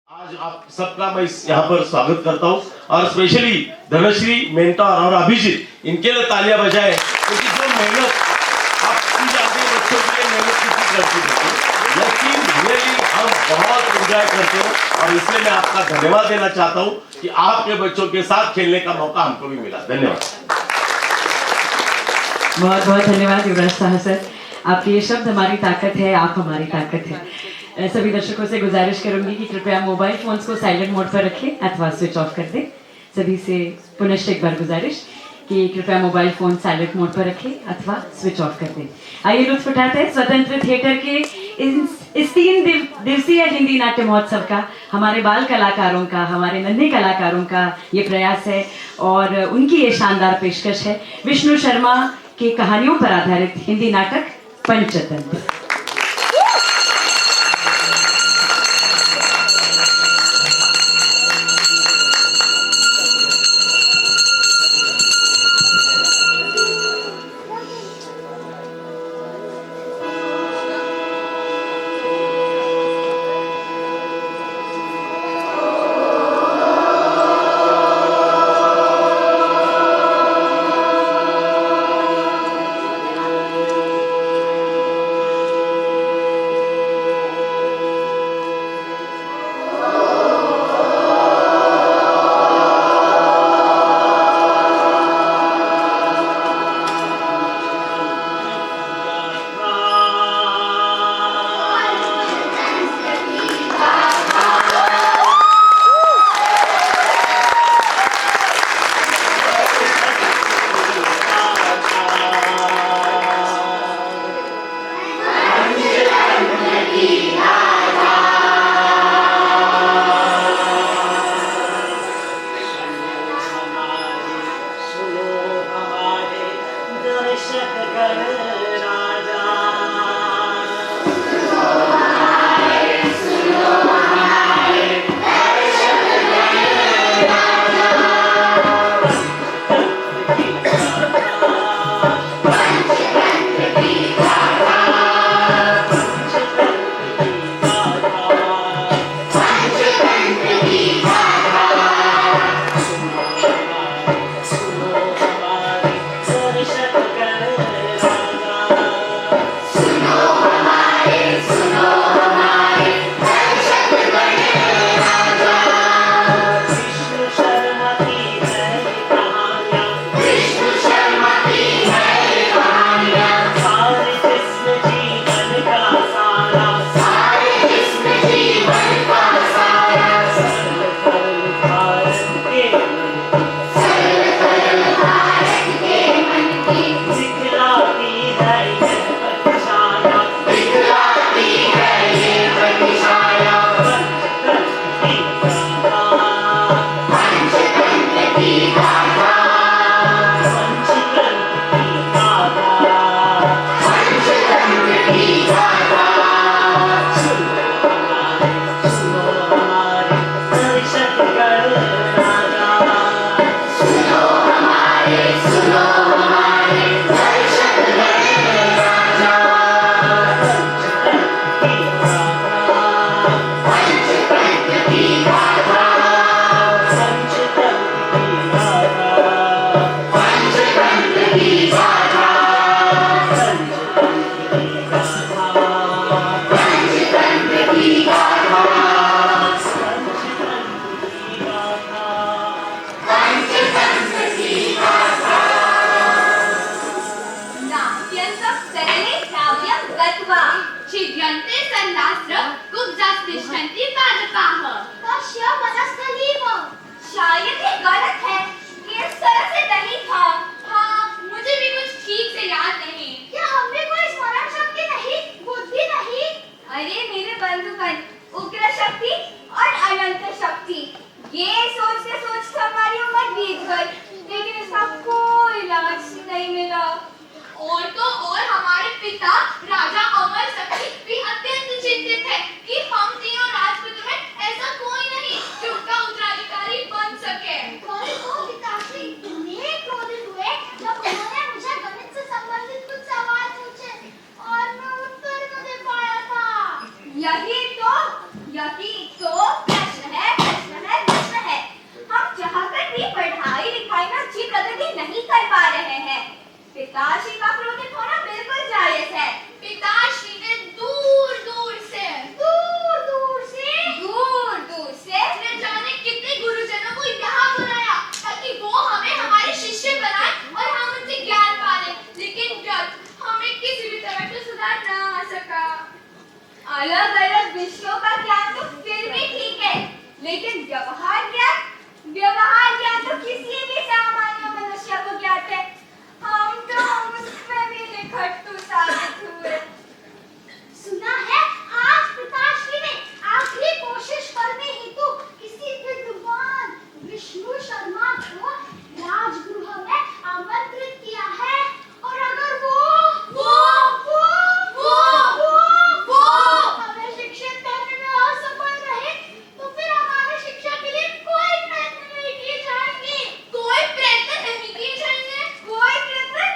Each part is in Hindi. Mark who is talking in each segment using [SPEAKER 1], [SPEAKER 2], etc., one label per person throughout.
[SPEAKER 1] आज आप सबका मैं यहाँ पर स्वागत करता हूँ और स्पेशली धनश्री, मेंटोर और अभिजीत, इनके लिए तालियां बजाएं क्योंकि जो मेहनत आप जानते हैं बच्चों के लिए मेहनत कितनी करती है, लेकिन रियली हम बहुत एंजॉय करते हैं और इसलिए मैं आपका धन्यवाद देना चाहता हूँ कि आपके बच्चों के साथ खेलने का मौका हमको भी मिला। धन्यवाद।
[SPEAKER 2] बहुत बहुत धन्यवाद युवराज साहा सर, आपके ये शब्द हमारी ताकत है, आप हमारी ताकत है। सभी दर्शकों से गुजारिश करूंगी कि कृपया मोबाइल फोन्स को साइलेंट मोड पर रखें अथवा स्विच ऑफ कर दें। सभी से पुनः एक बार गुजारिश कि कृपया मोबाइल फोन साइलेंट मोड पर रखें अथवा स्विच ऑफ कर दें। आइए लुत्फ उठाते हैं स्वतंत्र थिएटर के इस 3 दिवसीय हिंदी नाट्य महोत्सव का। हमारे बाल कलाकारों का, हमारे नन्हे कलाकारों का ये प्रयास है और उनकी ये शानदार पेशकश है विष्णु शर्मा की कहानियों पर आधारित हिंदी नाटक पंचतंत्र।
[SPEAKER 3] अलग अलग विषयों का ज्ञान तो फिर भी ठीक है, लेकिन व्यवहार ज्ञान तो किसी भी सामान्य मनुष्य को ज्ञात है। हम तो उसमें भी निखटतु साबित हुए।
[SPEAKER 4] सुना है आज पिताश्री ने आखिरी कोशिश करने हेतु किसी विद्वान विष्णु शर्मा को राजगृह में आमंत्रित किया है, और अगर वो हमें शिक्षित करने में असफल रहे तो फिर हमारे शिक्षा के लिए कोई प्रयत्न नहीं किए जाएंगे।
[SPEAKER 3] कोई प्रयत्न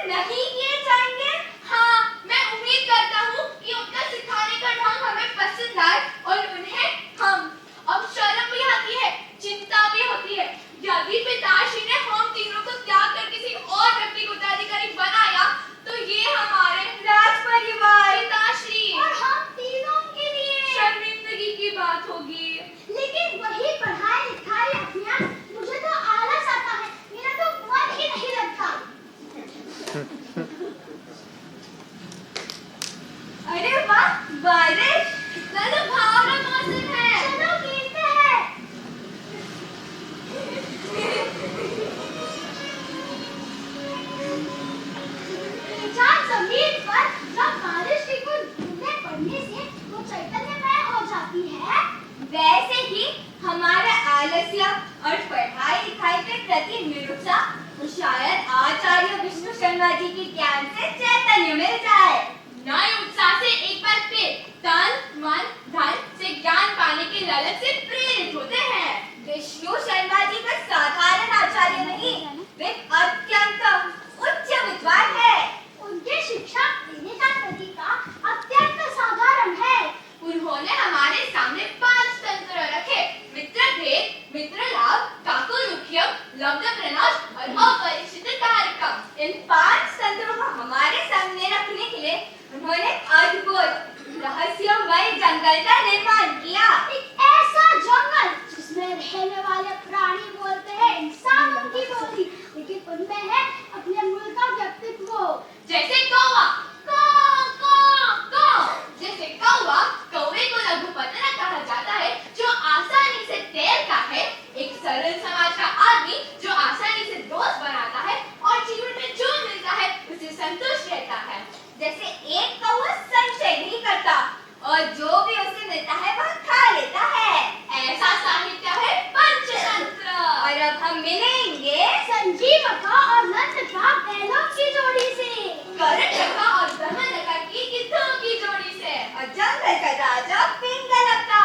[SPEAKER 3] नहीं किए जाएंगे। हाँ, मैं उम्मीद करता हूँ कि उनका सिखाने का ढंग हमें पसंद आए और उन्हें हम। अब शर्म भी आती है, चिंता भी होती है। यदि पिताश्री ने हम तीनों को त्याग कर किसी और व्यक्ति को उत्तराधिकारी बनाया तो ये हमारे राज परिवार, पिताश्री
[SPEAKER 4] और हम तीनों के लिए
[SPEAKER 3] शर्मिंदगी की बात होगी।
[SPEAKER 4] लेकिन वही पढ़ाई लिखाई अभियान, मुझे तो आलस आता है, मेरा तो मन ही नहीं लगता।
[SPEAKER 3] अरे वाह, बारिश, कितना लुभावना मौसम है।
[SPEAKER 4] चलो खेलते हैं। बेजान जमीन पर जब बारिश की कुछ बूंदें पड़ने से वो चैतन्यमय हो जाती है,
[SPEAKER 3] वैसे ही हमारा आलस्य और पढ़ाई लिखाई के प्रति निरुत्साह तो शायद आचार्य विष्णु शर्मा जी के ज्ञान से चैतन्य मिल जाए। नए उत्साह से एक बार फिर तन मन धन से ज्ञान पाने के लालच से प्रेरित होते हैं। विष्णु शर्मा जी का साधारण आचार्य नहीं, वे अत्यंत उच्च विद्वान है।
[SPEAKER 4] उनके शिक्षा देने का तरीका अत्यंत साधारण है।
[SPEAKER 3] उन्होंने हमारे सामने 5 तंत्र रखे: मित्र भेद, मित्र लाभ, काकुरुख्यम, लब्ध प्रनाश और अपरिचित कारकम। इन 5 तंत्रों को हमारे सामने रखने के लिए उन्होंने अद्भुत रहस्यमय जंगल का निर्माण किया।
[SPEAKER 4] एक ऐसा जंगल जिसमें रहने वाले प्राणी बोलते हैं इंसानों की बोली, लेकिन उनमें है अपने मूल का व्यक्तित्व।
[SPEAKER 3] जैसे कौवा कौ कौ कौ, जैसे कौवा कौवे को लघुपतना कहा जाता है जो आसानी से तैरता है, एक सरल समाज का आदमी जो आसानी से दोस्त बनाता है और जीवन में जो मिलता है उसे संतुष्ट रहता है। जैसे एक कौवा संचय नहीं करता और जो भी उसे मिलता है वह खा लेता है। ऐसा साहित्य है पंचतंत्र। और अब हम मिलेंगे
[SPEAKER 4] संजीवका और नंदका बैलों की जोड़ी से,
[SPEAKER 3] कर्णका और दमनका की गिद्धों की जोड़ी से, और जंगल का राजा पिंगलक का।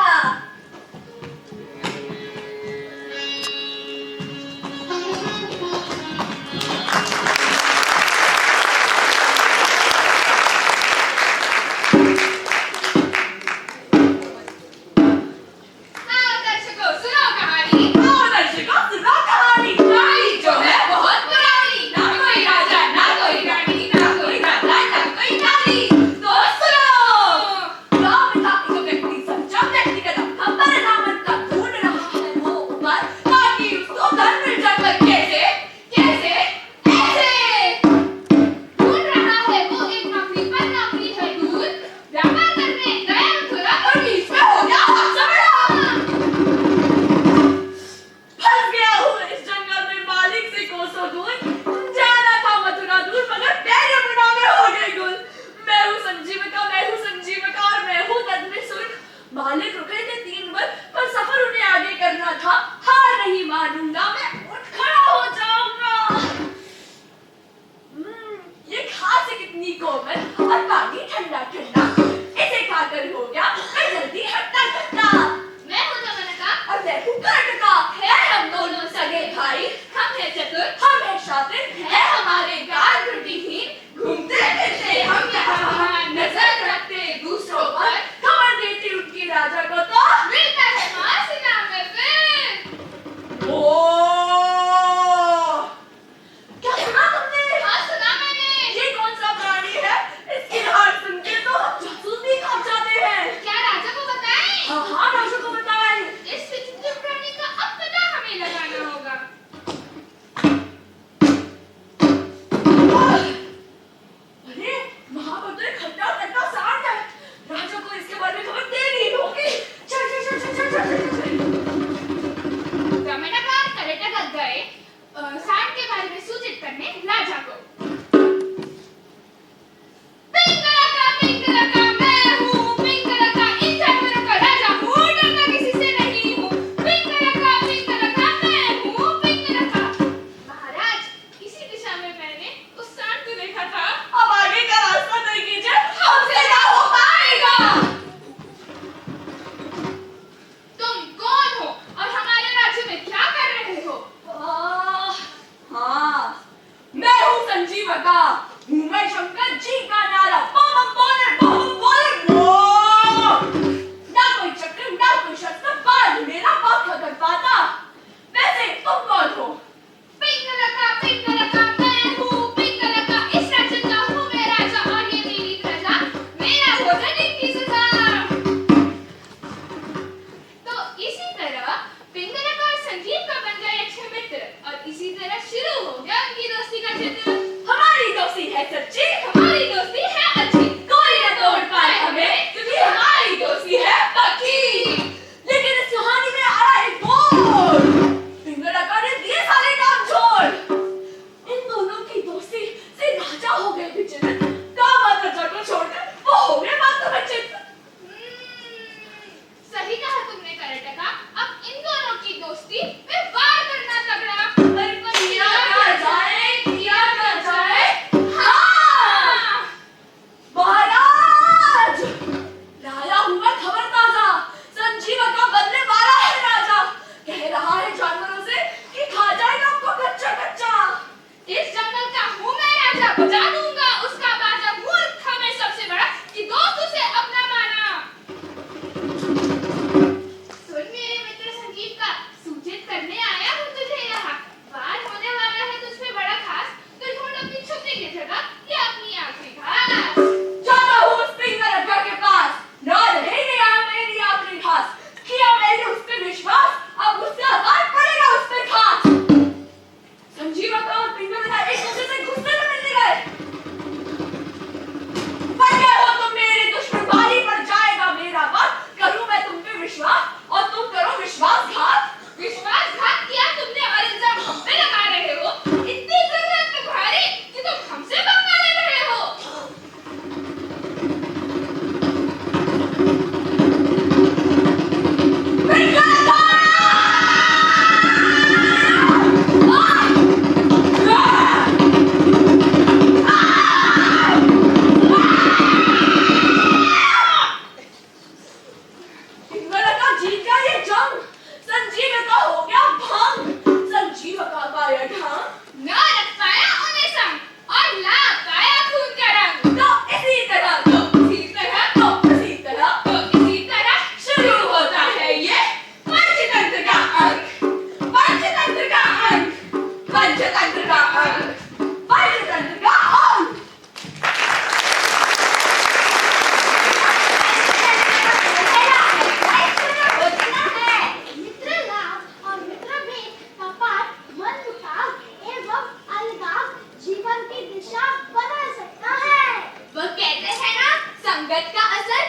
[SPEAKER 3] संगत का असर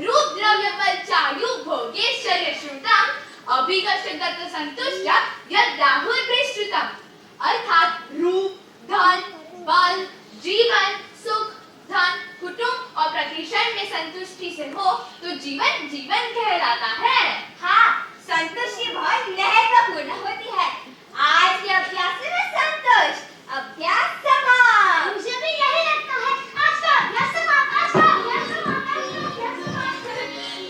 [SPEAKER 3] रूप द्रव्य बल चायु भोगेश्वर्य श्रुतम अभिकर्षगत संतुष्ट यद राहुल पृष्ठतम अर्थात रूप धन बल जीवन सुख धन कुटुंब और प्रतिष्ठा में संतुष्टि से हो तो जीवन जीवन कहलाता है।
[SPEAKER 4] हाँ, संतुष्टि बहुत महत्वपूर्ण होती है। आज के अभ्यास में संतोष, अभ्यास समाप्त। मुझे भी यही लगता है। आज का अभ्यास समाप्त, आज का अभ्यास समाप्त, आज का अभ्यास समाप्त।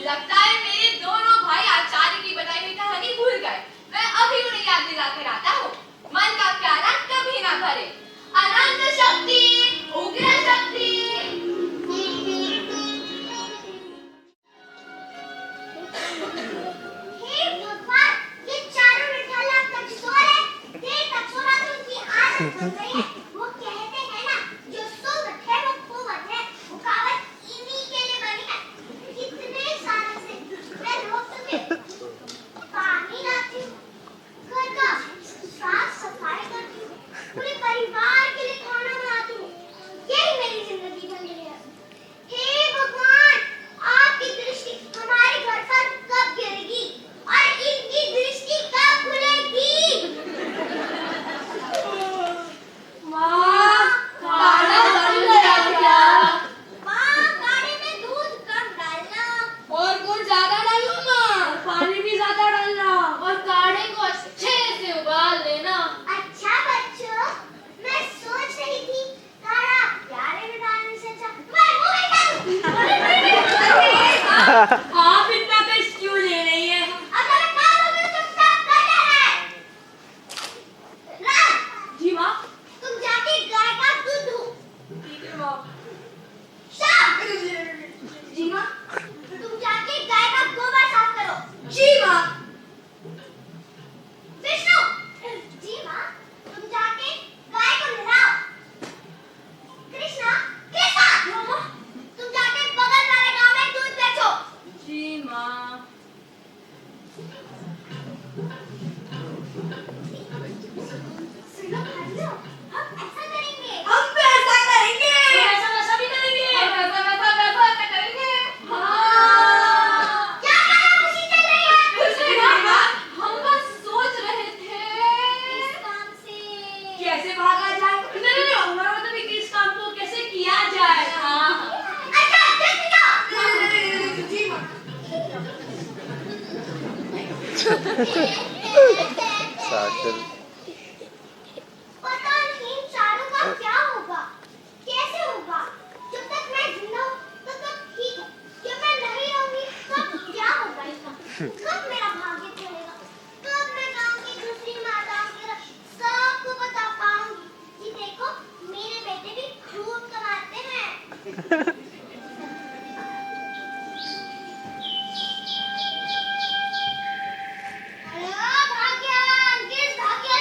[SPEAKER 3] लगता है मेरे दोनों भाई आचार्य की बताई हुई कहानी भूल गए। मैं अभी उन्हें याद दिलाकर आता हूँ। मन का प्याला कभी ना भरे, अनंत शक्ति, उग्र शक्ति।
[SPEAKER 4] हे भगवान, ये चारों विठ्ठल अब तक सो रहे। देर तक सोना तो उनकी आदत बन गई है। वो कहते हैं ना, जो सोवत है वो खोवत है। वो कहावत इन्हीं के लिए बनी है। कितने सालों से मैं रोज सुबह पानी लाती हूँ, घर का साफ सफाई करती हूँ, पूरे परिवार के लिए खाना बनाती हूँ। यही मेरी जिंदगी बन गई है। हे भगवान, आपकी दृष्टि हमारे घर पर कब गिरेगी और इनकी दृष्टि कब खुलेगी?
[SPEAKER 3] माँ, काढ़ा बन गया क्या?
[SPEAKER 4] माँ, काढ़े में दूध कम डालना
[SPEAKER 3] और कुछ ज्यादा डालो माँ, पानी भी ज्यादा डालना और काढ़े को अच्छे से उबाल लेना।
[SPEAKER 4] अच्छा बच्चों, मैं सोच रही थी काढ़ा प्याले में डालने से अच्छा मैं मुंह में डालूं।
[SPEAKER 3] आप इतना कष्ट क्यों ले रही है?
[SPEAKER 4] अगर मैं काम में चुपचाप बैठा है। राम,
[SPEAKER 3] जी माँ।
[SPEAKER 4] तुम जाके गाय का दूध दो।
[SPEAKER 3] ठीक है माँ।
[SPEAKER 4] श्याम,
[SPEAKER 3] जी माँ।
[SPEAKER 4] तुम जाके गाय का गोबर साफ करो।
[SPEAKER 3] जी माँ।
[SPEAKER 4] विष्णु, जी माँ, तुम जाके गाय को नहलाओ। कृष्णा, कृष्णा, तुम जाके बगल वाले गांव में दूध बेचो।
[SPEAKER 3] जी माँ।
[SPEAKER 4] सुनो भाइयों, हम ऐसा करेंगे।
[SPEAKER 3] हम भी ऐसा करेंगे। ऐसा वैसा भी करेंगे। हम ऐसा करेंगे। हाँ।
[SPEAKER 4] क्या खुशी चल रही है?
[SPEAKER 3] कुछ नहीं माँ, हम बस सोच रहे थे
[SPEAKER 4] इस काम से
[SPEAKER 3] कैसे भागा जाए। नहीं, हमारा मतलब है कि इस काम को कैसे किया जाए। हाँ।
[SPEAKER 4] अच्छा, जल्दी जाओ।
[SPEAKER 3] जी माँ।
[SPEAKER 4] पता नहीं इन चारों का क्या होगा, कैसे होगा। जब तक मैं जिंदा हूँ तब तक ठीक है। जब मैं नहीं रहूंगी तब क्या होगा इसका? कब मेरा भाग्य खुलेगा? कब मैं गांव की दूसरी माताओं की सबको बता पाऊंगी कि देखो मेरे बेटे भी खूब कमाते हैं। हेलो भाग्यवान, किस भाग्य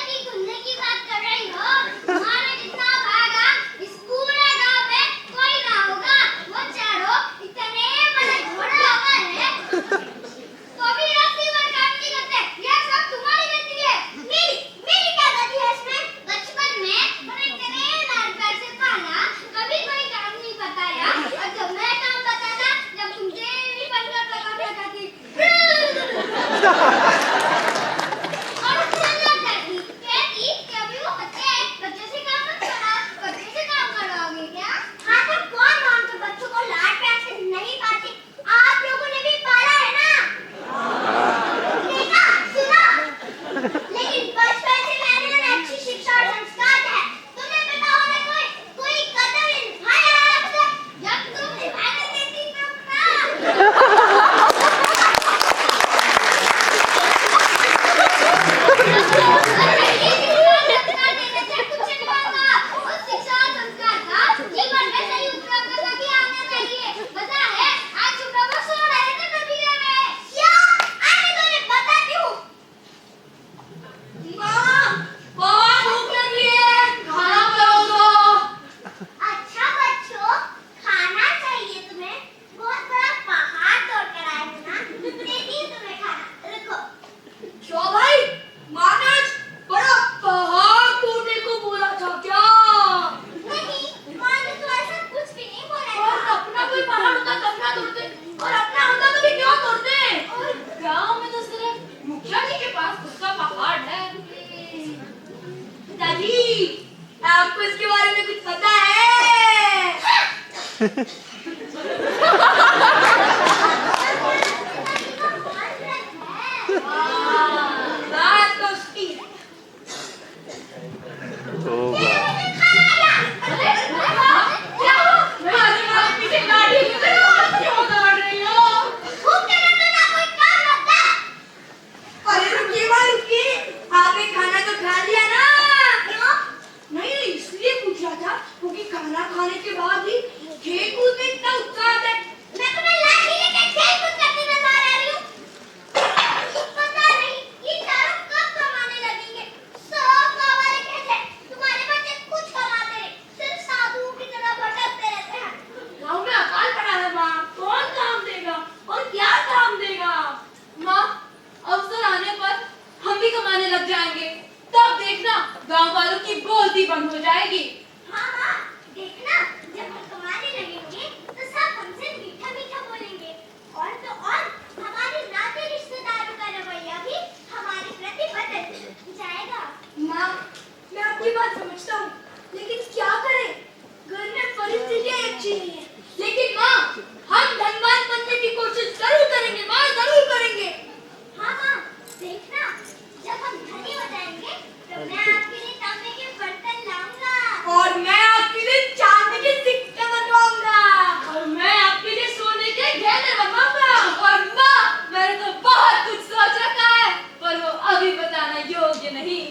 [SPEAKER 3] बात तो उसकी है।
[SPEAKER 5] होगा।
[SPEAKER 3] क्या हुआ? तुम्हारे पीछे लाठी लेकर क्यों दौड़ रही हो? अरे रुकिए माँ रुकिए, आपने खाना तो खा लिया ना? नहीं इसलिए पूछ रहा था क्योंकि खाना खाने के बाद ही खेल कूद में इतना उत्साह है।
[SPEAKER 4] मैं तुम्हें लाठी लेके खेल कूद करती नजर आ रही हूँ। पता नहीं ये चारों कब कमाने लगेंगे। सब गाँव वाले कहते हैं तुम्हारे बच्चे कुछ कमाते नहीं, सिर्फ साधुओं की तरह भटकते रहते हैं।
[SPEAKER 3] गाँव में अकाल पड़ा है माँ, कौन काम देगा और क्या काम देगा? माँ अवसर आने पर हम भी कमाने लग जाएंगे, तब देखना गाँव वालों की बोलती बंद हो जाएगी।
[SPEAKER 4] हाँ हाँ, देखना जब हम कमाने लगेंगे तो सब हमसे मीठा मीठा बोलेंगे। और तो और हमारे नाते रिश्तेदारों का रवैया भी हमारे प्रति बदल जाएगा।
[SPEAKER 3] माँ मैं आपकी बात समझता हूँ, लेकिन क्या करें? घर में परिस्थितियाँ अच्छी नहीं है। लेकिन माँ हम धनवान बनने की कोशिश जरूर करेंगे माँ, जरूर करेंगे।
[SPEAKER 4] हाँ हाँ, देखना जब हम धनी हो जाएंगे तो मैं आपके लिए तांबे के बर्तन लाऊंगा।
[SPEAKER 3] और मैं आपके लिए चांदी के सिक्के बनवाऊंगा। और मैं आपके लिए सोने के गहने बनवाऊंगा। और माँ मैंने तो बहुत कुछ सोच रखा है, पर वो अभी बताना योग्य नहीं।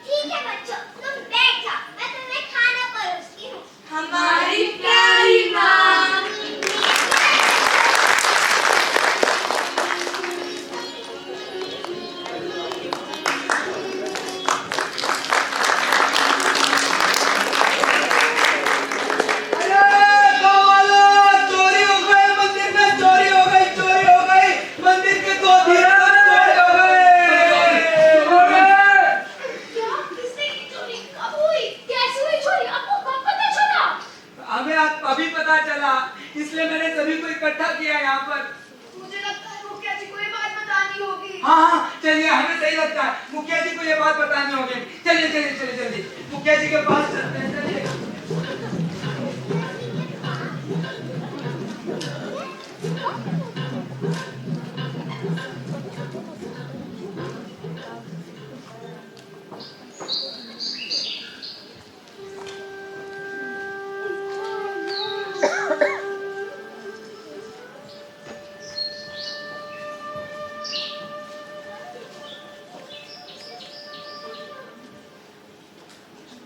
[SPEAKER 4] ठीक है बच्चों, तुम बैठ जाओ, मैं तुम्हें खाना परोसती हूँ।
[SPEAKER 3] हमारी प्यारी माँ। क्या? किसने की चोरी? कब हुई? कैसे हुई चोरी? आपको कब पता चला?
[SPEAKER 6] हमें आज अभी पता चला, इसलिए मैंने सभी को इकट्ठा किया यहाँ पर।
[SPEAKER 3] मुझे लगता है मुखिया जी को ये बात बतानी होगी।
[SPEAKER 6] हाँ हाँ, चलिए हमें सही लगता है, मुखिया जी को ये बात बतानी होगी। चलिए चलिए चलिए जल्दी मुखिया जी के पास चलते हैं, चलिए।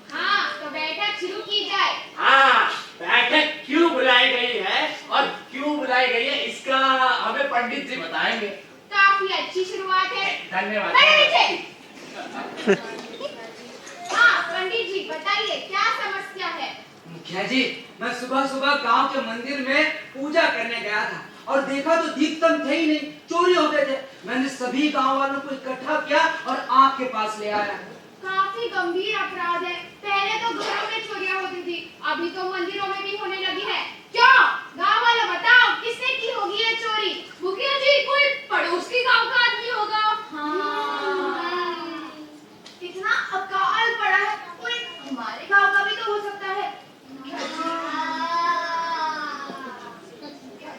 [SPEAKER 3] हाँ, तो बैठक शुरू की जाए।
[SPEAKER 7] हाँ, बैठक क्यों बुलाई गई है और क्यों बुलाई गई है इसका हमें पंडित जी बताएंगे।
[SPEAKER 3] काफी अच्छी शुरुआत है।
[SPEAKER 7] धन्यवाद।
[SPEAKER 3] खड़े नीचे। हाँ, पंडित जी बताइए क्या समस्या है?
[SPEAKER 6] मुखिया जी, मैं सुबह सुबह गांव के मंदिर में पूजा करने गया था और देखा तो दीपस्तंभ थे ही नहीं, चोरी हो गए थे। मैंने सभी गांव वालों को इकट्ठा किया और आपके पास ले आया।
[SPEAKER 3] काफी गंभीर अपराध है। पहले तो घरों में चोरियां होती थी, अभी तो मंदिरों में भी होने लगी है। क्यों? गांव वाला बताओ, किसने की होगी ये चोरी? मुखिया जी, कोई पड़ोस के गांव का आदमी होगा। इतना अकाल पड़ा है, कोई हमारे गांव का भी तो हो सकता है। मुखिया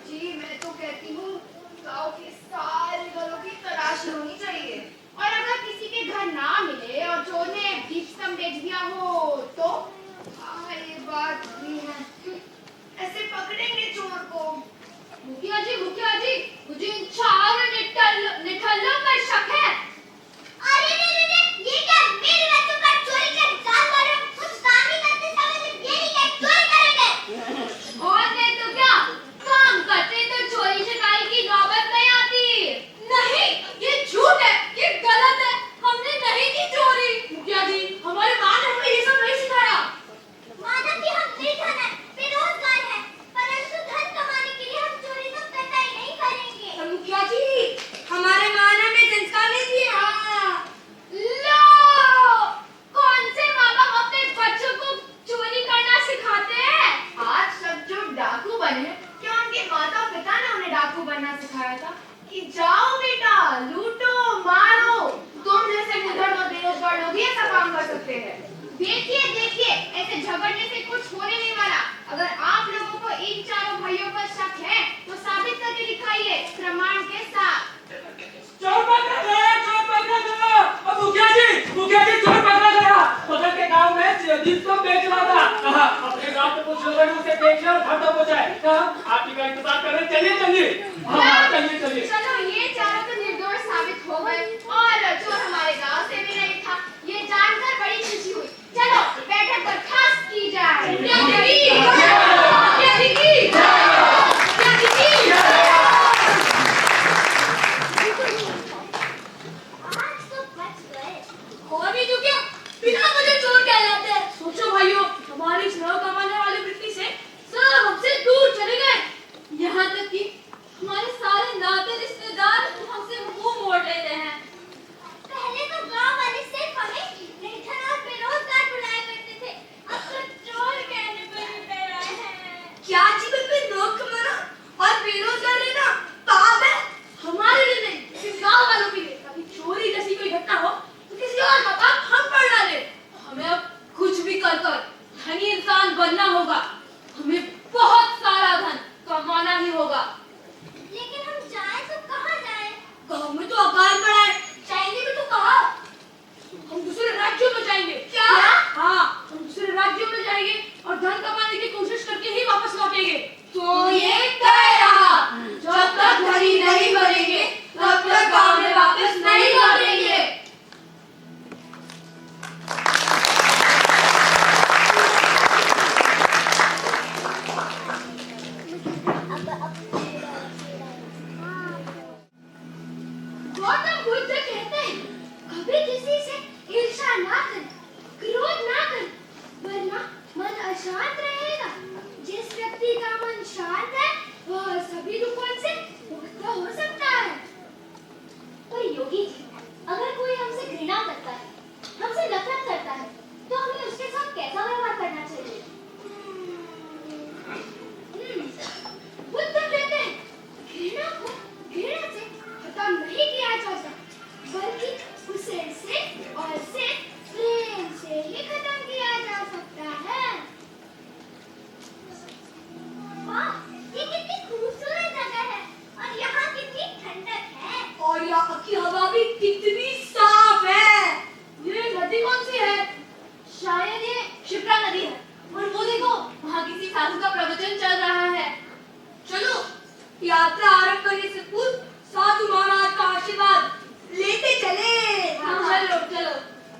[SPEAKER 3] जी, मैं तो कहती हूँ गांव के सारे घरों की तलाशी होनी चाहिए, और अगर किसी के घर ना मिले और चोर ने दीपस्तंभ बेच दिया हो तो ये बात भी है। ऐसे पकड़ेंगे चोर को। मुखिया जी, मुझे इन चारों निठल्लों पर शक है।
[SPEAKER 4] अरे ये क्या मेरे बच्चों का चोरी का जाल कर रहे हो? कुछ काम ही करते समय ये नहीं क्या चोरी करेंगे?
[SPEAKER 3] और नहीं तो क्या, काम करते तो चोरी चकारी की नौबत नहीं आती। नहीं, ये झूठ है, ये गलत है, हमने नहीं की चोरी। मुखिया जी, हमारे माँ ने हमें ये सब नहीं सिखाया।
[SPEAKER 4] मानव कि हम निर्धन हैं, बेरोजगार हैं, परंतु धन कमाने के लिए हम चोरी तो कतई नहीं करेंगे।
[SPEAKER 3] पर मुखिया जी, हमारे माँ ने हमें संस्कार नहीं दिए। लो, कौन से माँ बाप अपने बच्चों को चोरी करना सिखाते हैं? आज सब जो डाकू बने, क्या उनके माता पिता ने उन्हें डाकू बनना सिखाया था कि जाओ बेटा लूटो मारो? तुम जैसे मुधर और बेरोजगार लोग ही ऐसा काम कर सकते हैं। देखिए देखिए, ऐसे झगड़ने से कुछ होने नहीं वाला। अगर आप लोगों को इन चारों भाइयों पर शक है तो साबित करके दिखाइए प्रमाण के साथ।
[SPEAKER 7] चोर पकड़ा गया, चोर पकड़ा गया। अब मुखिया जी चोर पकड़ा गया। बगल के गांव में जिस को बेच रहा था। अपने गांव के कुछ लोगों ने उसे देख लिया और खत्म हो जाए। आप ही का इंतजार कर रहे हैं। चलिए चलिए।
[SPEAKER 3] चलो, ये चारों तो निर्दोष साबित हो गए और चोर हमारे गांव से भी नहीं था। ये जानकर बड़ी खुशी हुई। चलो बैठक बर्खास्त की जाए।
[SPEAKER 4] आज तो बच गए।
[SPEAKER 3] और भी तो क्या, बिना मुझे चोर कहलाते हैं। सोचो भाइयों, हमारी छह कमाने वाली वृत्ति से सब हमसे दूर चले गए। यहाँ तक कि हमारे सारे नाते रिश्तेदार हमसे मुंह मोड़ लेते हैं।
[SPEAKER 4] पहले तो गांव वाले सिर्फ हमें निर्धन और बेरोजगार बुलाया करते थे, अब तो चोर कहने पर ही डर रहे हैं।
[SPEAKER 3] क्या जीवन पे नौकरी कमाना और बेरोजगार रहना पाप है? हमारे लिए नहीं, सिर्फ गांव वालों के लिए। कभी चोरी जैसी कोई घटना हो तो किसी और का पाप हम पर डाले। हमें अब कुछ भी कर धनी इंसान बनना होगा। हमें बहुत सारा धन कमाना ही होगा।
[SPEAKER 4] लेकिन हम जाएं तो कहाँ जाएं?
[SPEAKER 3] गांव में तो अकाल पड़ा है, जाएंगे भी तो कहाँ? हम दूसरे राज्यों में जाएंगे। क्या? हाँ, हम दूसरे राज्यों में जाएंगे और धन कमाने की कोशिश करके ही वापस लौटेंगे। तो ये तय रहा, जब तक धनी नहीं बनेंगे तब तक गांव में वापस नहीं लौटेंगे।
[SPEAKER 4] गौतम बुद्ध कहते हैं, कभी किसी से ईर्ष्या ना कर, क्रोध ना कर, वरना मन अशांत रहेगा। जिस व्यक्ति का मन शांत है, वह सभी दुखों से मुक्त हो सकता है। पर योगी जी, अगर कोई हमसे घृणा करता है, हमसे नफरत करता है, तो हमें उसके साथ कैसा व्यवहार करना चाहिए? बुद्ध कहते हैं, घृणा को घृणा से खत्म नहीं किया जा सकता, बल्कि उसे सिर्फ और सिर्फ प्रेम से ही खत्म किया जा सकता है। वाह, ये कितनी खूबसूरत जगह है और यहाँ कितनी ठंडक है।
[SPEAKER 3] और यहाँ की हवा भी कितनी साफ है। ये नदी कौन सी है? शायद ये शिप्रा नदी है। और वो देखो, वहाँ किसी साधु का प्रवचन चल रहा है। चलो, यात्रा आरंभ करने से पूर्व साधु महाराज का आशीर्वाद लेते चले।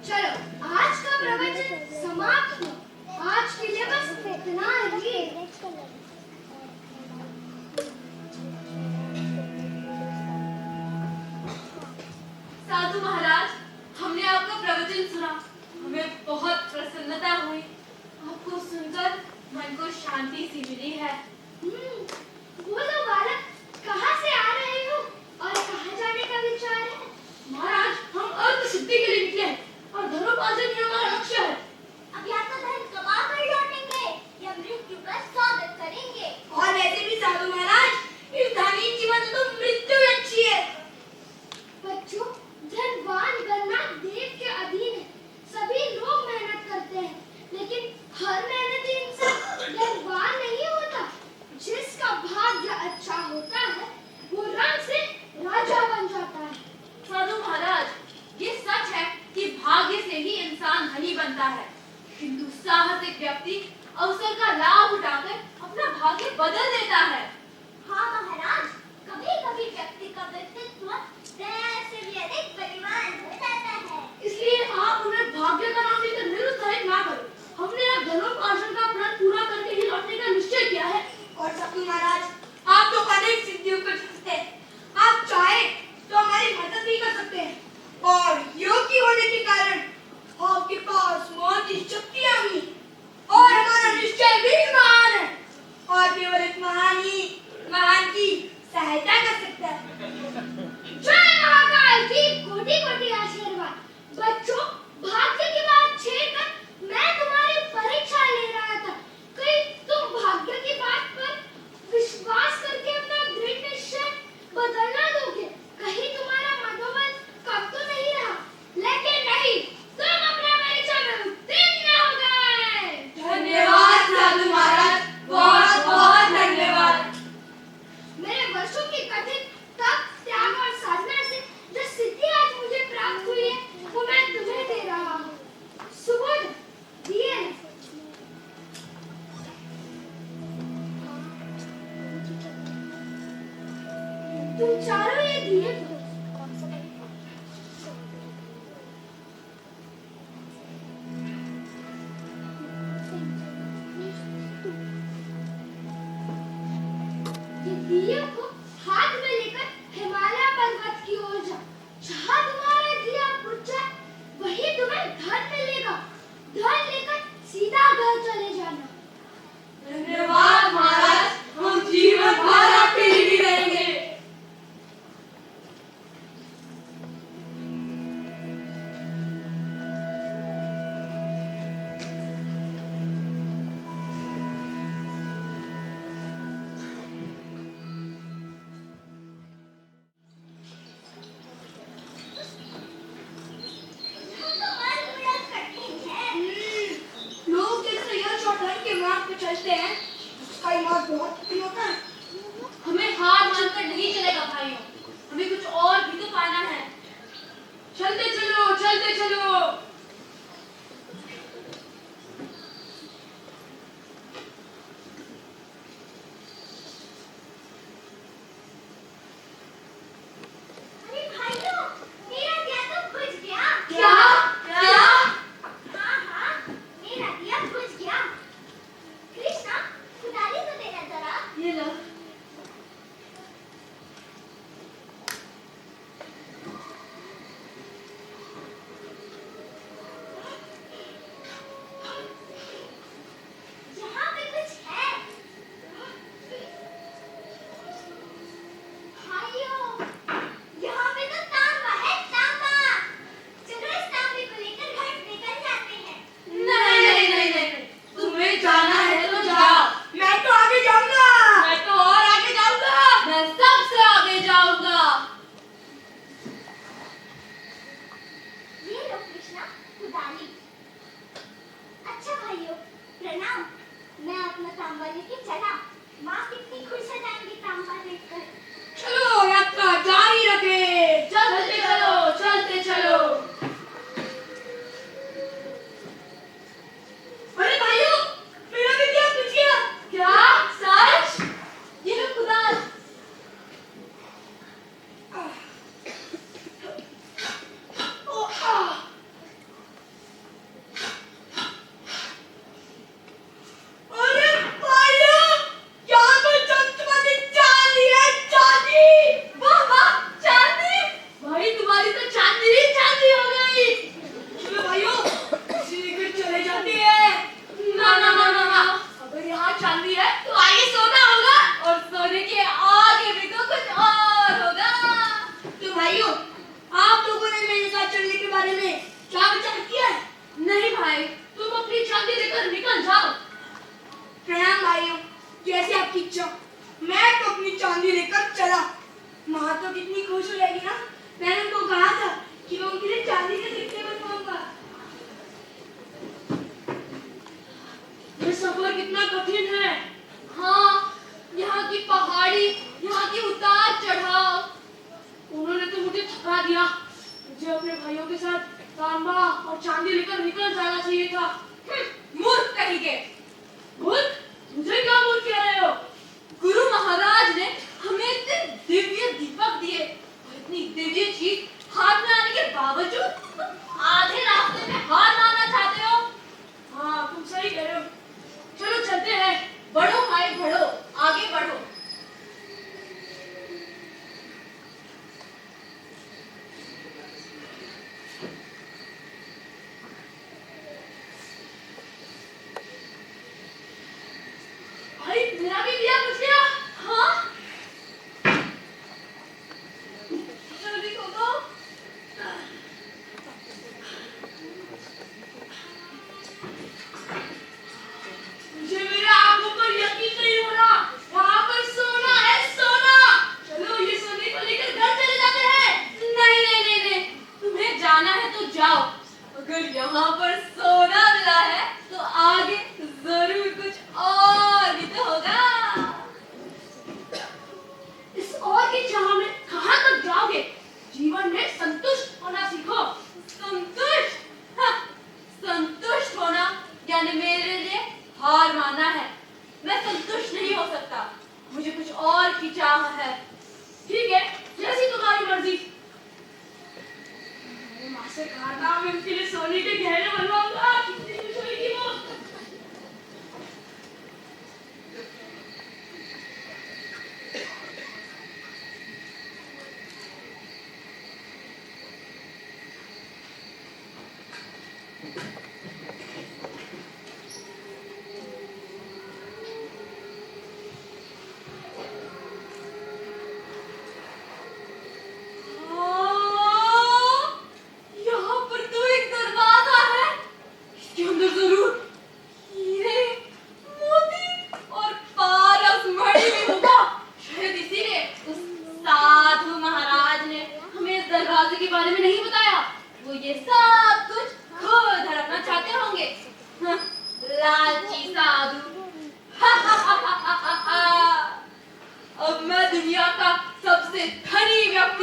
[SPEAKER 4] चलो, आज का प्रवचन समाप्त हुआ। आज के लिए बस इतना ही।
[SPEAKER 3] साधु महाराज, हमने आपका प्रवचन सुना, हमें बहुत प्रसन्नता हुई। आपको सुनकर मन को शांति सी मिली है।
[SPEAKER 4] बोलो बालक, कहाँ से आ रहे हो और कहाँ जाने का विचार है?
[SPEAKER 3] महाराज, हम अर्थ सिद्धि के लिए निकले हैं और धनोपार्जन ही हमारा लक्ष्य है।
[SPEAKER 4] अब या तो धन कमा कर लौटेंगे या मृत्यु का स्वागत करेंगे।
[SPEAKER 3] और वैसे भी साधु महाराज, इस धनी जीवन से तो मृत्यु ही अच्छी है।
[SPEAKER 4] बच्चों, धनवान बनना देव के अधीन है। सभी लोग मेहनत करते हैं, लेकिन हर मेहनती इंसान धनवान नहीं होता। जिसका भाग्य अच्छा होता है, वो रंग से राजा बन जाता है।
[SPEAKER 3] साधु महाराज, ये सच है कि भाग्य से ही इंसान धनी बनता है, किंतु साहसिक व्यक्ति अवसर का लाभ उठाकर अपना भाग्य बदल देता है।
[SPEAKER 4] हाँ महाराज, कभी-कभी व्यक्ति का व्यक्तित्व दया से भी अधिक बलवान हो जाता है।
[SPEAKER 3] इसलिए आप उन्हें भाग्य का नाम लेकर निरुत्साहित ना करें। हमने अब धनोपार्जन का प्रण पूरा करके ही लौटने का निश्चय किया है। और साधु महाराज, आप तो अनेक सिद्धियों कर सकते हैं। आप चाहे तो हमारी मदद भी कर सकते हैं। और योगी होने के कारण आपके पास बहुत ही शक्तियां भी और हमारा निश्चय भी महान है। और केवल इतना
[SPEAKER 4] तुम चारों ये दिए तो ये दिए को हाथ में लेकर हिमालय पर्वत की ओर जाओ। जहाँ तुम्हारा दिया बुझ जाए वही तुम्हें धन मिलेगा। धन लेकर सीधा घर चले जाना।
[SPEAKER 3] धन्यवाद महाराज, हम जीवन भर आपके ऋणी रहेंगे।
[SPEAKER 4] लोग जैसे यश और धन के मार्ग पे चलते हैं, उसका ये मार्ग बहुत कठिन होता है।
[SPEAKER 3] हमें हार मानकर नहीं चलेगा भाइयों, हमें कुछ और भी तो पाना है। चलते चलो, चलते चलो।
[SPEAKER 4] अरे भाइयों, मेरा दिया तो बुझ गया।
[SPEAKER 3] क्या? क्या?
[SPEAKER 4] हाँ हाँ, मेरा दिया बुझ गया। कृष्णा, कुदाली तो देना जरा।
[SPEAKER 3] ये लो।
[SPEAKER 4] यहाँ पे कुछ है। भाइयों, यहाँ पे तो तांबा है, तांबा। चलो इस तांबे को लेकर घर निकल जाते हैं।
[SPEAKER 3] नहीं नहीं नहीं नहीं, तुम्हें जाना है तो जाओ।
[SPEAKER 6] मैं तो आगे जाऊंगा।
[SPEAKER 3] मैं तो और आगे जाऊंगा। मैं सबसे आगे जाऊंगा।
[SPEAKER 4] ये लो कृष्णा, कुदाली। अच्छा भाइयों, प्रणाम। मैं अपना तांबा लेके चला। माँ कितनी खुश हो जाएंगी तांबा देखकर।
[SPEAKER 3] चलो यात्रा जारी रखे। चलते चलो, चलते चलो। अरे भाइयों, मेरा भी दिया बुझ गया। क्या? सच? ये लो कुदाल। अरे भाइयों, यहाँ तो चमचमाती चांदी है, चांदी। वाह वाह, चांदी। भाई तुम्हारी तो चांदी ही चांदी हो गई। चलो भाइयों, शीघ्र चले जाते हैं। ना ना ना ना ना, अगर यहाँ चांदी है तो आगे सोना होगा, और सोने के आगे भी तो कुछ और होगा।
[SPEAKER 4] तो भाइयों, आप लोगों ने मेरे साथ चलने के बारे में क्या विचार किया है?
[SPEAKER 3] नहीं भाई, तुम अपनी चांदी लेकर निकल जाओ।
[SPEAKER 4] प्रणाम भाइयों, जैसे आपकी इच्छा। मैं तो अपनी चांदी लेकर चला। माँ तो कितनी खुश हो जाएगी ना। मैंने उनको कहा था कि मैं उनके लिए चांदी के सिक्के बनवाऊंगा।
[SPEAKER 3] ये सफर कितना कठिन है। हाँ, यहाँ की पहाड़ी, यहाँ की उतार चढ़ाव, उन्होंने तो मुझे थका दिया। मुझे अपने भाइयों के साथ तांबा और चांदी लेकर निकल जाना चाहिए था। मूर्ख कहीं के। मूर्ख? मुझे क्या मूर्ख कह रहे हो? गुरु महाराज ने हमें इतने दिव्य दीपक दिए और इतनी दिव्य चीज हाथ में आने के बावजूद तुम आधे रास्ते में हार मानना चाहते हो। हाँ, तुम सही कह रहे हो। चलो चलते हैं। बढ़ो भाई, बढ़ो, आगे बढ़ो। भाई, मेरा भी दिया बुझ गया। हाँ, जल्दी खोलो। मुझे मेरे आंखों पर यकीन नहीं हो रहा। यहाँ पर सोना है, सोना। चलो ये सोने को लेकर घर चले जाते हैं। नहीं नहीं नहीं नहीं, तुम्हें जाना है तो जाओ। अगर यहाँ पर सोना मिला है तो आगे जरूर कुछ और भी तो होगा।
[SPEAKER 4] इस और की चाह में कहाँ तक जाओगे? जीवन में संतुष्ट होना सीखो।
[SPEAKER 3] संतुष्ट? हाँ, संतुष्ट होना यानी मेरे लिए हार मानना है। मैं संतुष्ट नहीं हो सकता, मुझे कुछ और की चाह है। ठीक है,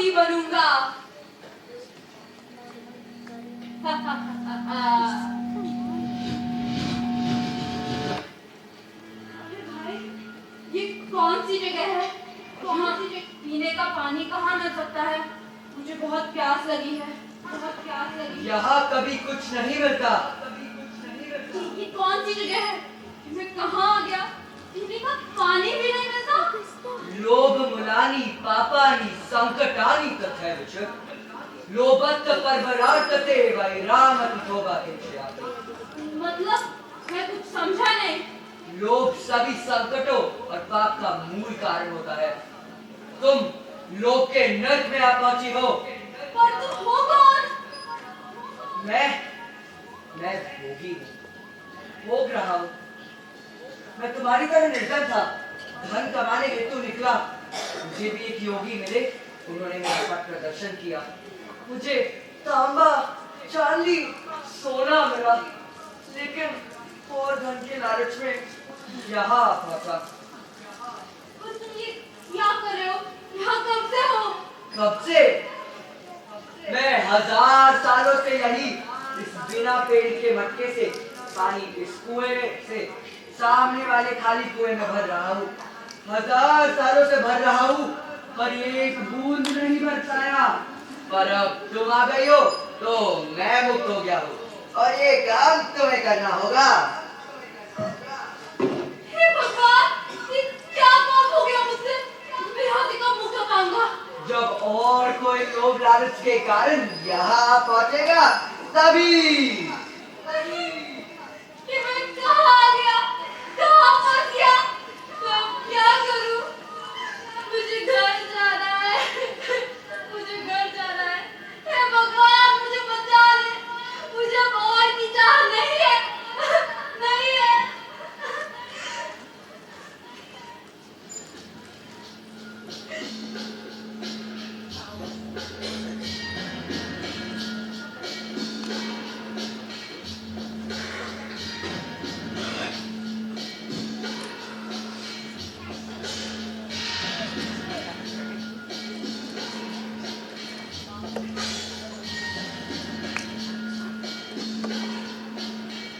[SPEAKER 3] योगी बनूंगा। अरे भाई, ये कौन सी जगह है? कौन सी जगह? पीने का पानी कहाँ मिल सकता है? मुझे बहुत प्यास लगी है, बहुत प्यास लगी है।
[SPEAKER 6] यहाँ कभी कुछ नहीं मिलता।
[SPEAKER 3] ये कौन सी जगह है? मैं कहाँ आ गया? पीने का पानी भी नहीं मिलता।
[SPEAKER 6] लोभ मुलानी पापानी संकटानी तथा विच लोभत्त परवरार्तते वैरामतिथोवा केशयामि।
[SPEAKER 3] मतलब मैं कुछ समझा नहीं।
[SPEAKER 6] लोभ सभी संकटों और पाप का मूल कारण होता है। तुम लोभ के नर्क में आ पहुंची हो।
[SPEAKER 3] पर तुम हो कौन?
[SPEAKER 6] मैं भोगी हूँ, भोग रहा हूँ। मैं तुम्हारी तरह निर्धन था, धन कमाने हेतु निकला। मुझे भी एक योगी मिले, उन्होंने मेरा पथ प्रदर्शन किया। मुझे तांबा, चांदी, सोना मिला, लेकिन और धन के लालच में यहाँ पहुंचा।
[SPEAKER 3] पर तुम ये क्या कर रहे हो? यहाँ कब से हो?
[SPEAKER 6] कब से? मैं 1000 सालों से यही इस बिना पेड़ के मटके से पानी इस कुएं से सामने वाले खाली कुएं में भर रहा हूँ। 1000 सालों से भर रहा हूँ, पर एक बूंद नहीं भर पाया। पर अब तुम आ गई हो तो मैं मुक्त हो गया हूँ और ये काम तुम्हें करना होगा।
[SPEAKER 3] हे भगवान, ये क्या काम हो गया मुझसे? मैं यहाँ से कब मुक्त हो पाऊंगा?
[SPEAKER 6] जब और कोई लोभ लालच के कारण यहाँ पहुंचेगा तभी।
[SPEAKER 3] कि मैं कहाँ आ गया? कहाँ फंस गया? मैं अब क्या करूँ? मुझे घर जाना है। मुझे घर जाना है। हे भगवान, मुझे बचा ले। मुझे अब और की चाह नहीं है। नहीं है।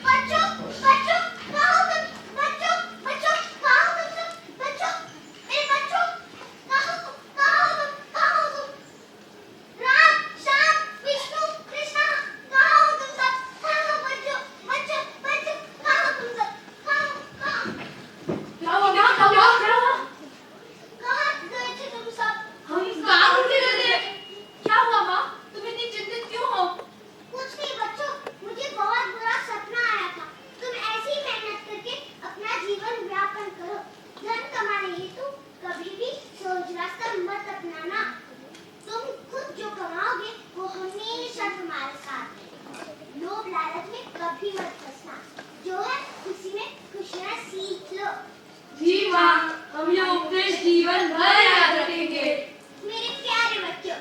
[SPEAKER 4] बच्चों बच्चों कहाँ हो तुम? बच्चों बच्चों कहाँ हो तुम? बच्चों मेरे बच्चों कहाँ हो तुम? कहाँ हो तुम? राम श्याम विष्णु कृष्णा कहाँ हो तुम सब? कहाँ हो बच्चों बच्चों बच्चों कहाँ हो तुम सब? कहाँ
[SPEAKER 3] क्या हुआ माँ? क्या हुआ?
[SPEAKER 4] कहाँ गए थे तुम सब?
[SPEAKER 3] हम कहाँ घूमने गए थे? क्या हुआ माँ? तुम इतनी चिंतित क्यों हो?
[SPEAKER 4] कुछ नहीं बच्चों, मुझे बहुत बुरा सपना आया था। तुम ऐसी मेहनत करके अपना जीवन व्यापन करो। धन कमाने हेतु कभी भी सोच रास्ता मत अपनाना। तुम खुद जो कमाओगे वो हमेशा तुम्हारे साथ है। लोभ लालच में कभी मत फंसना। जो है उसी में खुशियाँ सीख लो।
[SPEAKER 3] जी माँ, हम ये उपदेश जीवन भर याद रखेंगे।
[SPEAKER 4] मेरे प्यारे बच्चों,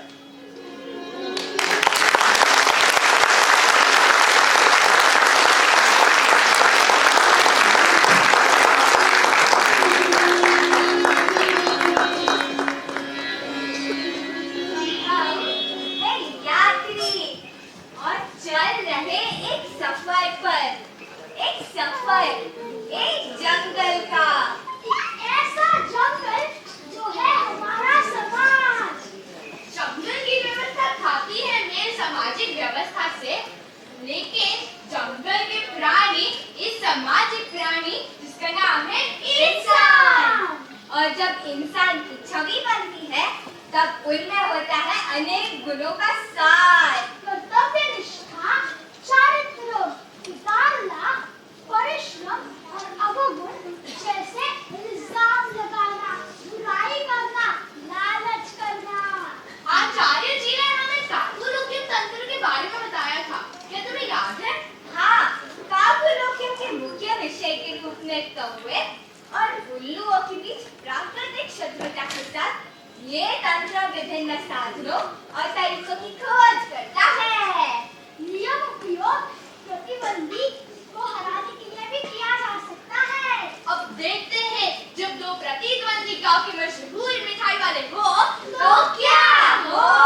[SPEAKER 3] यात्री और चल रहे एक सफर पर, एक जंगल का।
[SPEAKER 4] ऐसा जंगल जो है हमारा समाज।
[SPEAKER 3] जंगल की व्यवस्था खाती है मेल सामाजिक व्यवस्था से, लेकिन जंगल के प्राणी इस सामाजिक प्राणी जिसका नाम है इंसान। और जब इंसान की छवि बनती है तब उनमें होता है अनेक गुणों का सार।
[SPEAKER 4] कर्तव्य निष्ठा, चारित्र, उदारता, परिश्रम और अवगुण जैसे इल्जाम लगाना, बुराई करना, लालच करना।
[SPEAKER 3] आचार्य जी ने हमें काकुलोक्यम तंत्र के बारे में बताया था, क्या तुम्हें याद है?
[SPEAKER 5] हाँ, काकुलोक्यम के मुख्य विषय के रूप में कौवे और उल्लुओं के बीच प्राकृतिक शत्रुता के साथ ये तंत्र विभिन्न साधनों और तरीकों की खोज करता है।
[SPEAKER 4] नियम उपयोग प्रतिबंधी को हराने के लिए भी किया जा सकता है।
[SPEAKER 3] अब देखते हैं जब दो प्रतिद्वंदी काफी मशहूर मिठाई वाले हो
[SPEAKER 5] तो क्या हो?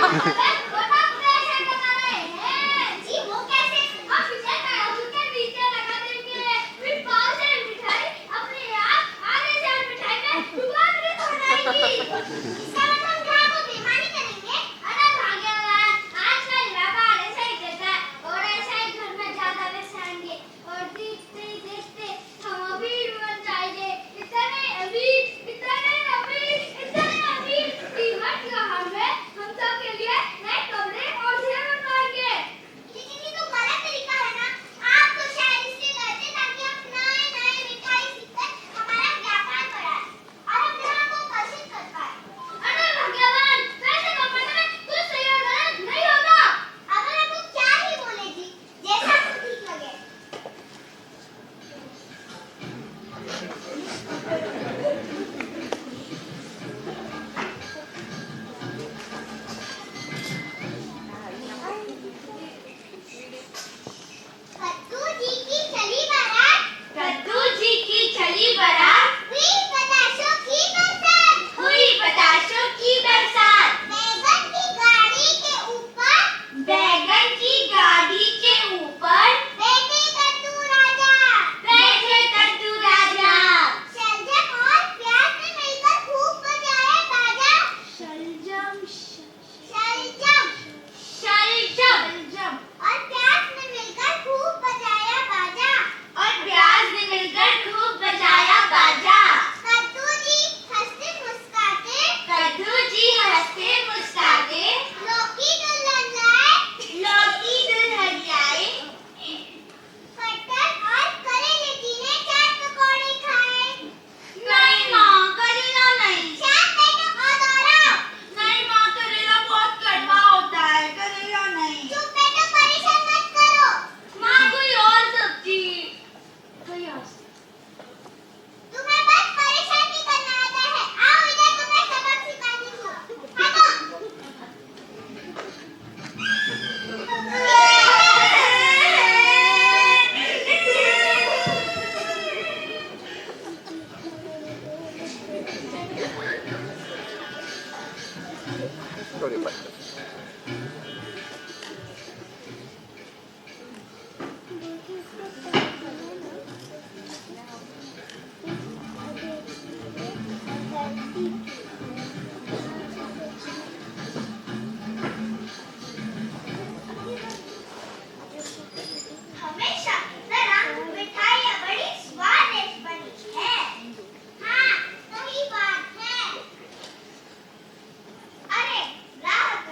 [SPEAKER 4] प्रेशर लगा रहे हैं जी, वो कैसे? आप इसे तराजू के नीचे लगा देंगे, फिर पाव से मिठाई अपने आप आधे से मिठाई में डुबा के बनाएंगी। इसका मतलब ग्राहक को बेईमानी करेंगे। अरे भाग्यवान, आजकल व्यापार ऐसा ही चलता है और ऐसा ही घर में ज्यादा बेचेंगे और देखते ही देखते हम अमीर बन जाएंगे। इतने अमीर कि हर त्योहार में हम सब के लिए नए कपड़े और जेवर बनवाएंगे। लेकिन ये तो गलत तरीका है ना। आप तो शायद इसलिए करते ताकि हम नए मिठाई सीखकर हमारा व्यापार बढ़ाएं और हम ग्राहकों को आकर्षित कर पाए। अरे भाग्यवान, वैसे कपड़े में कुछ सही और गलत नहीं होता। अगर आपको क्या ही बोले जी, जैसा आपको ठीक लगे। कद्दू जी की चली बारात, कद्दू जी की चली बारात, हुई बताशों की बरसात, हुई बताशों की बरसात। बैगन की गाड़ी के ऊपर, बैगन की गाड़ी के ऊपर बैठे कद्दू राजा, बैठे कद्दू राजा। शलजम और प्याज ने मिलकर खूब बजाया बाजा। शलजम और प्याज ने मिलकर खूब बजाया बाजा, और प्याज ने मिलकर खूब बजाया बाजा। कद्दू जी हंसते मुस्कुराते, कद्दू जी हंसते मुस्कुराते, लौकी दुल्हन लाए, कटहल और करेले जी ने चाट पकौड़े खाए। नहीं माँ, करेला नहीं। चाट बेटा और दोहराओ। नहीं माँ, करेला बहुत कड़वा होता है, करेला नहीं। चुप बेटा, परेशान मत करो। माँ, कोई और सब्जी। तुम्हें बस परेशान नहीं करना आता है। आओ इधर, तुम्हें सबक सिखाती हूँ। हटो। हमेशा की तरह मिठाइयाँ बड़ी स्वादिष्ट बनी है। हाँ, सही बात है। अरे ग्राहक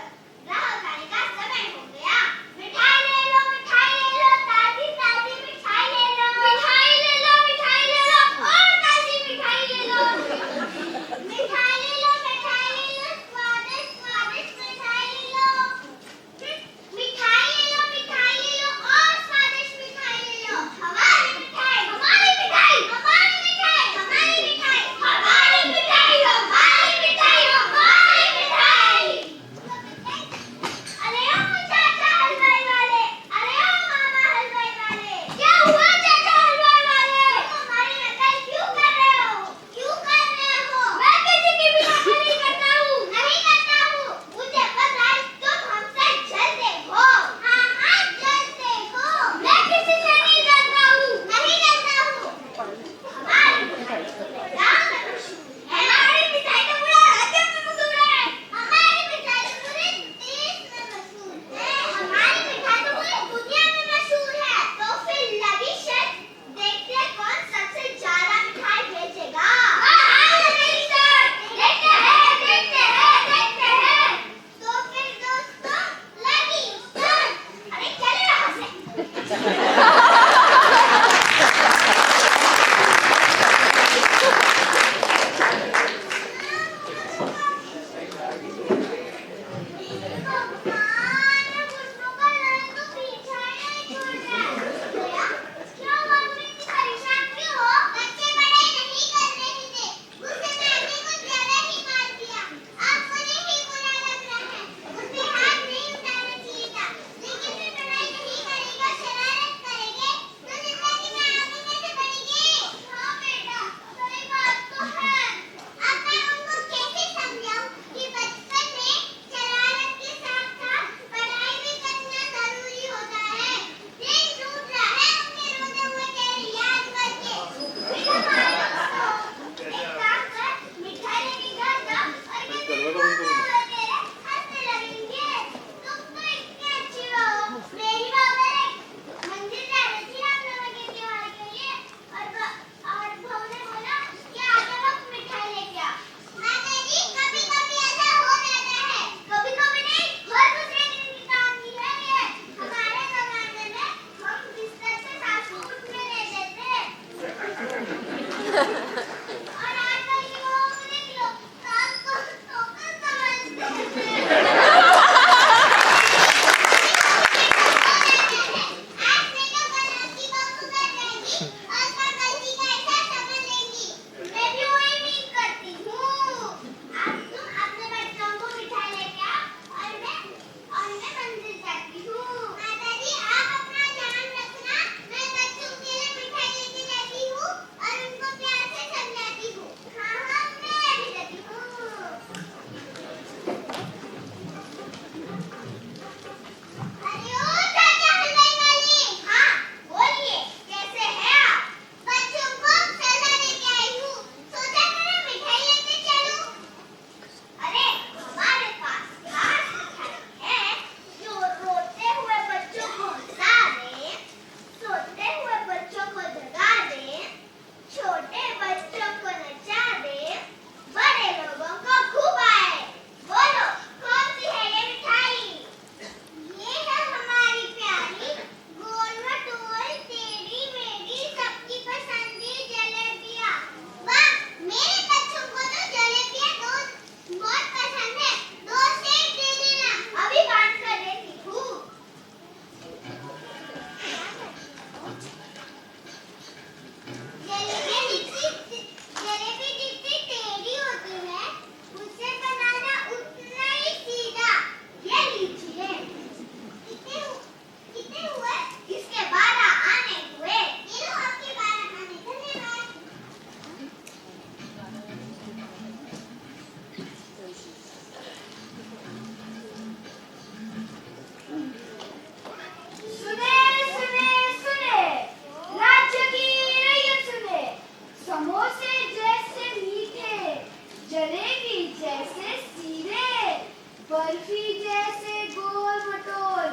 [SPEAKER 4] बर्फी जैसे गोल मटोल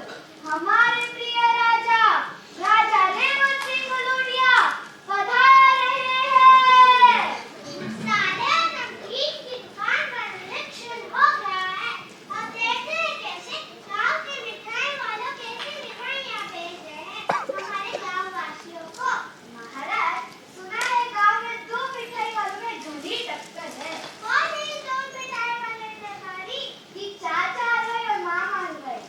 [SPEAKER 4] हमारे प्रिय राजा राजा रेवंत सिंह गलोडिया पधार रहे हैं। सारे नमकीन की दुकान का निरीक्षण हो गया है। अब देखते हैं कैसे गांव के मिठाई वालों कैसे मिठाइयां बेच रहे हैं हमारे गांव वासियों को। महाराज सुना है गांव में दो मिठाई वालों में गंदी टक्कर है। कौन है दो मिठाई वाले व्यापारी? कि चाचा आ गए और मामा आ गए।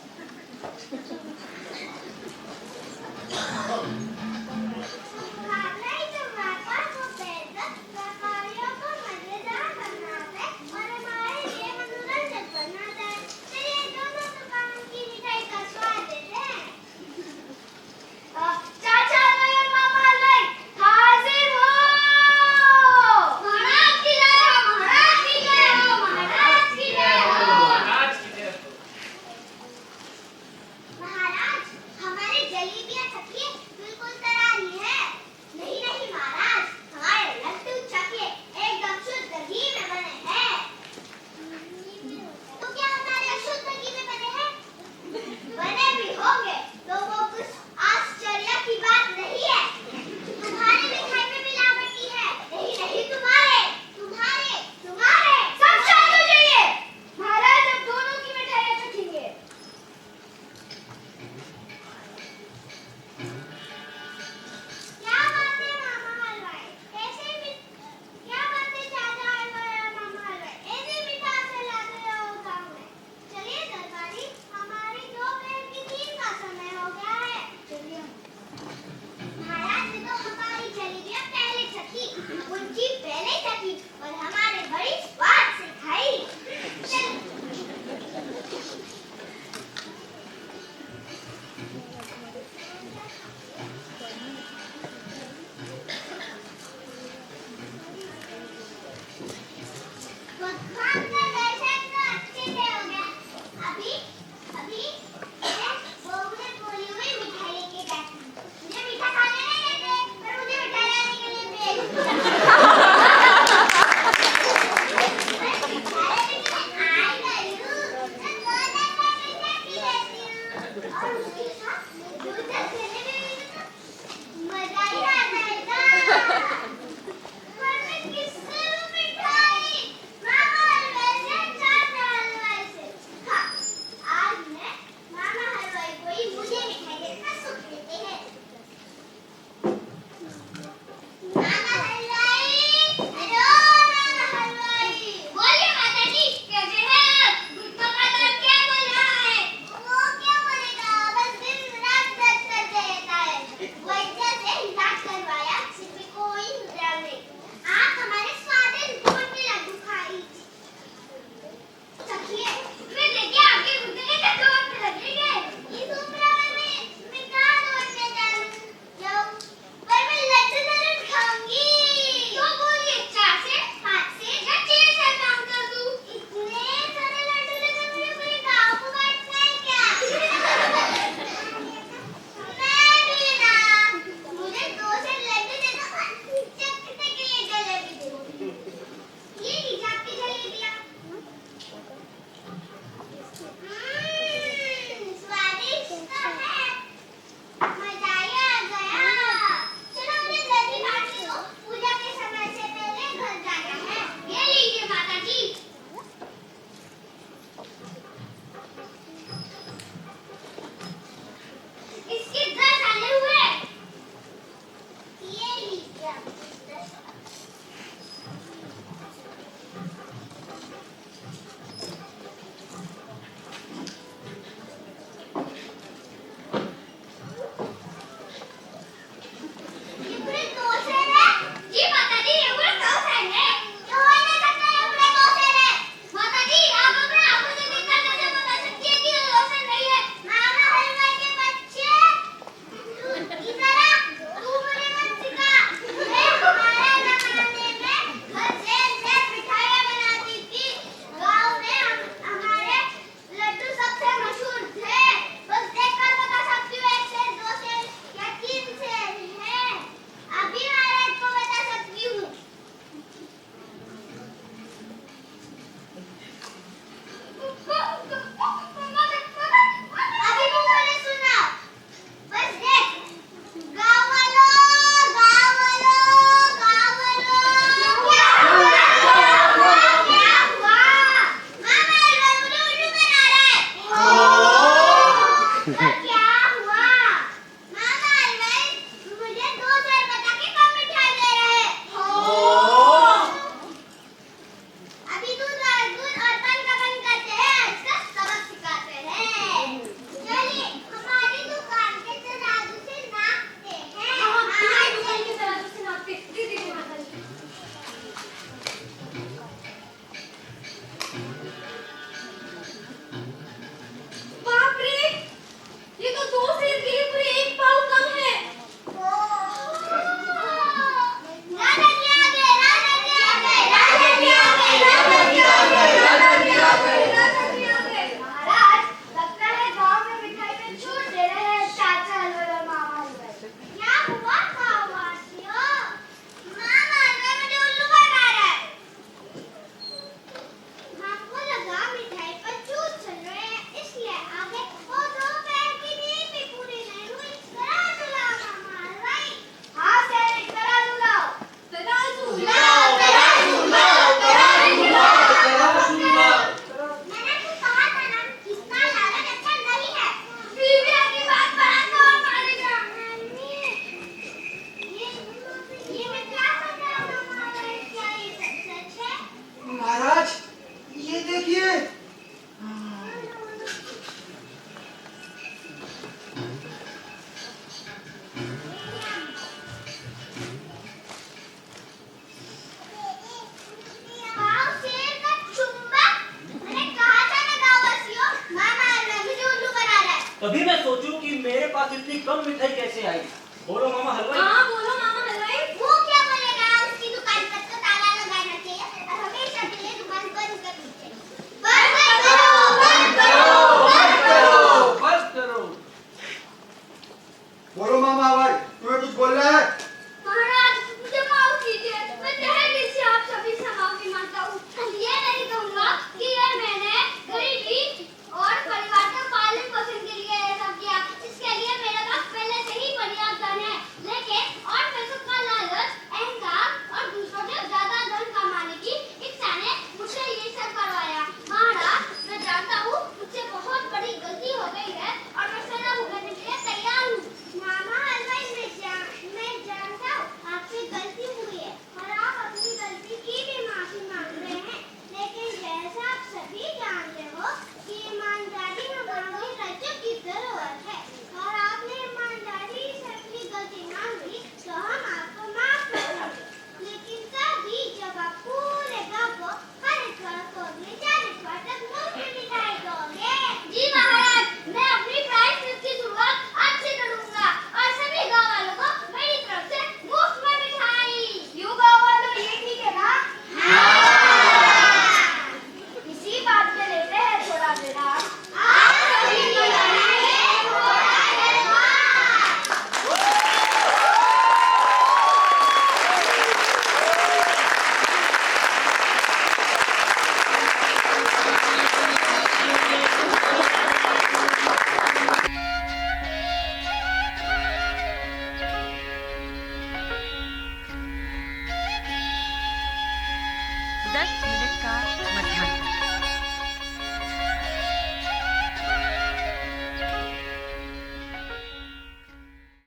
[SPEAKER 7] तभी मैं सोचूं कि मेरे पास इतनी कम मिठाई कैसे आई। बोलो मामा हलवाई।
[SPEAKER 4] हाँ बोलो मामा हलवाई। वो क्या बोलेगा, उसकी दुकान पर तो ताला लगाना चाहिए और हमेशा के लिए दुकान बंद करनी चाहिए। बंद करो, बंद करो, बंद करो।
[SPEAKER 6] बस करो।
[SPEAKER 8] बोलो मामा हलवाई, तुम्हें कुछ बोल रहा है?
[SPEAKER 4] महाराज मुझे माफ कीजिए, मैं तहे दिल से आप सभी से माफी मांगता हूँ। ये नहीं कहूँगा कि ये मैंने गरीबी और परिवार का पालन पोषण के लिए ऐसा किया। इसके लिए मेरे पास पहले से ही बढ़िया धन है, लेकिन और पैसों का लालच, अहंकार और दूसरों से ज्यादा धन कमाने की इच्छा ने मुझसे ये सब करवाया। महाराज मैं जानता हूँ मुझसे बहुत बड़ी गलती हो गई है और मैं सजा भुगतने के लिए तैयार हूँ। मामा हलवाई मैं जानता हूँ आपसे गलती हुई है और आप अपनी गलती की भी माफी मांग रहे हैं, लेकिन जैसा आप सभी जानते हो कि ईमानदारी हमारे राज्य की जरूरत है और आपने ईमानदारी से अपनी गलती मांगी तो हम आपको माफ कर देंगे। लेकिन तभी जब आप पूरे गाँव को हर इतवार को अपने 4 इतवार तक मुफ्त में मिठाई दोगे। जी महाराज, मैं अपनी प्राइस लिस्ट की शुरुआत आज से करूंगा और सभी गाँव वालों को मेरी तरफ से मुफ्त में मिठाई।
[SPEAKER 5] यू गाँव वालों, ये ठीक है ना? इसी बात पे लेते हैं थोड़ा विराम।
[SPEAKER 4] आप सभी को लगाइए थोड़ा धन्यवाद।
[SPEAKER 2] दस मिनट का मध्याह्न।